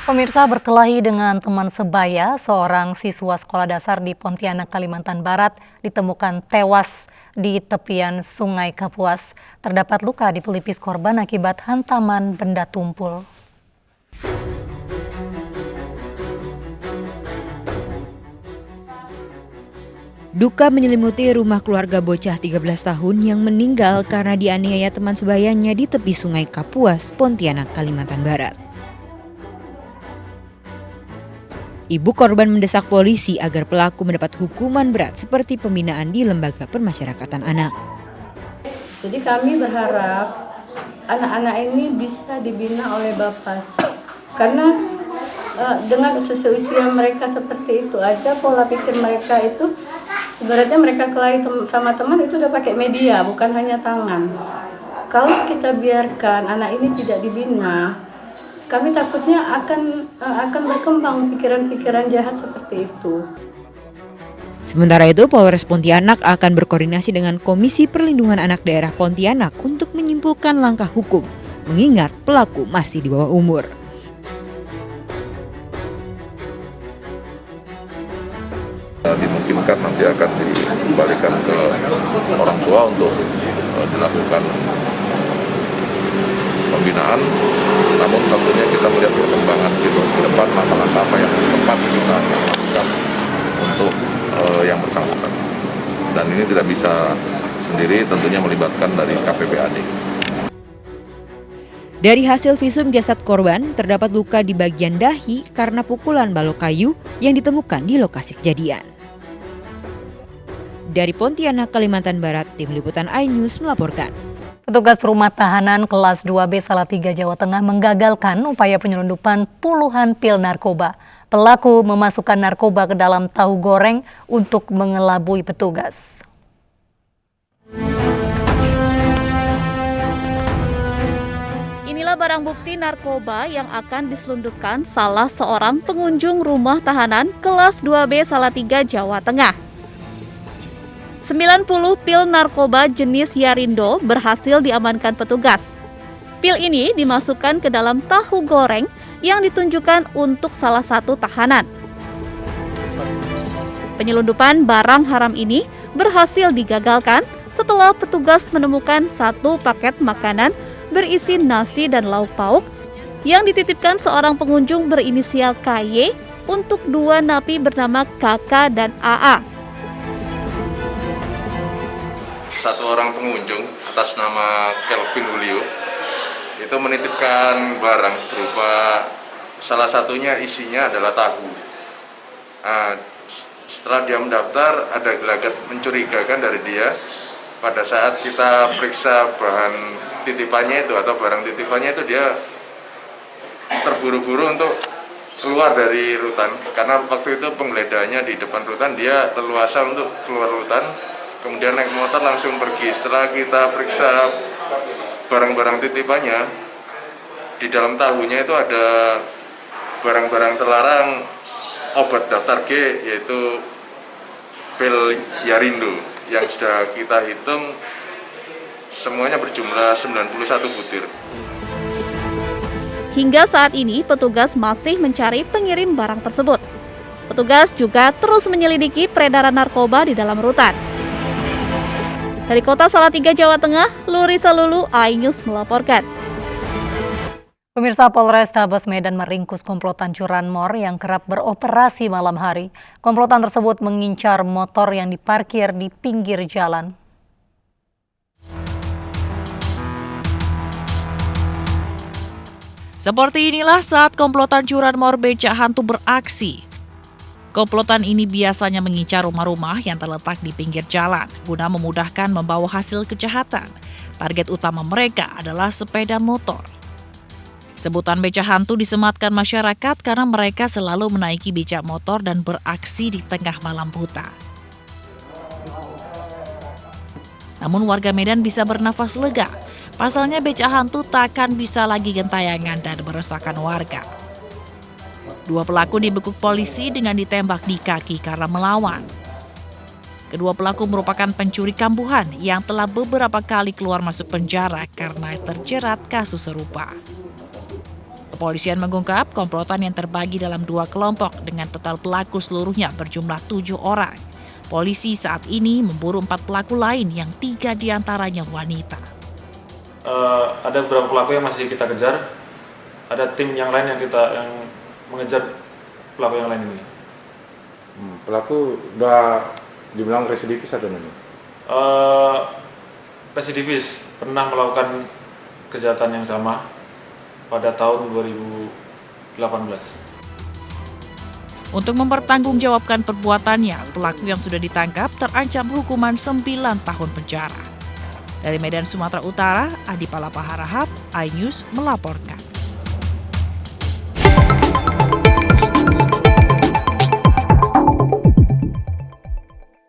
Pemirsa, berkelahi dengan teman sebaya, seorang siswa sekolah dasar di Pontianak, Kalimantan Barat ditemukan tewas di tepian Sungai Kapuas. Terdapat luka di pelipis korban akibat hantaman benda tumpul. Duka menyelimuti rumah keluarga bocah 13 tahun yang meninggal karena dianiaya teman sebayanya di tepi Sungai Kapuas, Pontianak, Kalimantan Barat. Ibu korban mendesak polisi agar pelaku mendapat hukuman berat seperti pembinaan di lembaga permasyarakatan anak. Jadi kami berharap anak-anak ini bisa dibina oleh Bapas. Karena dengan usia mereka seperti itu aja, pola pikir mereka itu ibaratnya mereka kelahi sama teman itu udah pakai media, bukan hanya tangan. Kalau kita biarkan anak ini tidak dibina, kami takutnya akan berkembang pikiran-pikiran jahat seperti itu. Sementara itu, Polres Pontianak akan berkoordinasi dengan Komisi Perlindungan Anak Daerah Pontianak untuk menyimpulkan langkah hukum, mengingat pelaku masih di bawah umur. Dimungkinkan nanti akan dikembalikan ke orang tua untuk dilakukan pembinaan, namun tentunya kita melihat perkembangan situasi ke depan, langkah-langkah apa yang tepat kita lakukan untuk yang bersangkutan. Dan ini tidak bisa sendiri, tentunya melibatkan dari KPPAD. Dari hasil visum jasad korban, terdapat luka di bagian dahi karena pukulan balok kayu yang ditemukan di lokasi kejadian. Dari Pontianak, Kalimantan Barat, Tim Liputan iNews melaporkan. Petugas rumah tahanan kelas 2B Salatiga, Jawa Tengah menggagalkan upaya penyelundupan puluhan pil narkoba. Pelaku memasukkan narkoba ke dalam tahu goreng untuk mengelabui petugas. Inilah barang bukti narkoba yang akan diselundupkan salah seorang pengunjung rumah tahanan kelas 2B Salatiga, Jawa Tengah. 90 pil narkoba jenis Yarindo berhasil diamankan petugas. Pil ini dimasukkan ke dalam tahu goreng yang ditunjukkan untuk salah satu tahanan. Penyelundupan barang haram ini berhasil digagalkan setelah petugas menemukan satu paket makanan berisi nasi dan lauk pauk yang dititipkan seorang pengunjung berinisial KY untuk dua napi bernama KK dan AA. Satu orang pengunjung atas nama Kelvin Julio itu menitipkan barang berupa salah satunya isinya adalah tahu. Setelah dia mendaftar, ada gelagat mencurigakan dari dia. Pada saat kita periksa bahan titipannya itu atau barang titipannya itu, dia terburu-buru untuk keluar dari rutan karena waktu itu penggeledahannya di depan rutan, dia leluasa untuk keluar rutan. Kemudian naik motor langsung pergi. Setelah kita periksa barang-barang titipannya, di dalam tahunya itu ada barang-barang terlarang obat daftar G, yaitu pil Yarindo yang sudah kita hitung semuanya berjumlah 91 butir. Hingga saat ini petugas masih mencari pengirim barang tersebut. Petugas juga terus menyelidiki peredaran narkoba di dalam rutan. Dari Kota Salatiga, Jawa Tengah, Lurisa Lulu, iNews melaporkan. Pemirsa, Polrestabes Medan meringkus komplotan curanmor yang kerap beroperasi malam hari. Komplotan tersebut mengincar motor yang diparkir di pinggir jalan. Seperti inilah saat komplotan curanmor becak hantu beraksi. Komplotan ini biasanya mengincar rumah-rumah yang terletak di pinggir jalan guna memudahkan membawa hasil kejahatan. Target utama mereka adalah sepeda motor. Sebutan becak hantu disematkan masyarakat karena mereka selalu menaiki becak motor dan beraksi di tengah malam buta. Namun warga Medan bisa bernafas lega. Pasalnya becak hantu takkan bisa lagi gentayangan dan meresahkan warga. Dua pelaku dibekuk polisi dengan ditembak di kaki karena melawan. Kedua pelaku merupakan pencuri kambuhan yang telah beberapa kali keluar masuk penjara karena terjerat kasus serupa. Kepolisian mengungkap komplotan yang terbagi dalam 2 kelompok dengan total pelaku seluruhnya berjumlah 7 orang. Polisi saat ini memburu 4 pelaku lain yang 3 diantaranya wanita. Ada beberapa pelaku yang masih kita kejar. Ada tim yang lain yang mengejar pelaku yang lain ini. Pelaku udah dibilang residivis atau mana? Residivis, pernah melakukan kejahatan yang sama pada tahun 2018. Untuk mempertanggungjawabkan perbuatannya, pelaku yang sudah ditangkap terancam hukuman 9 tahun penjara. Dari Medan, Sumatera Utara, Adi Palapa Harahap, iNews melaporkan.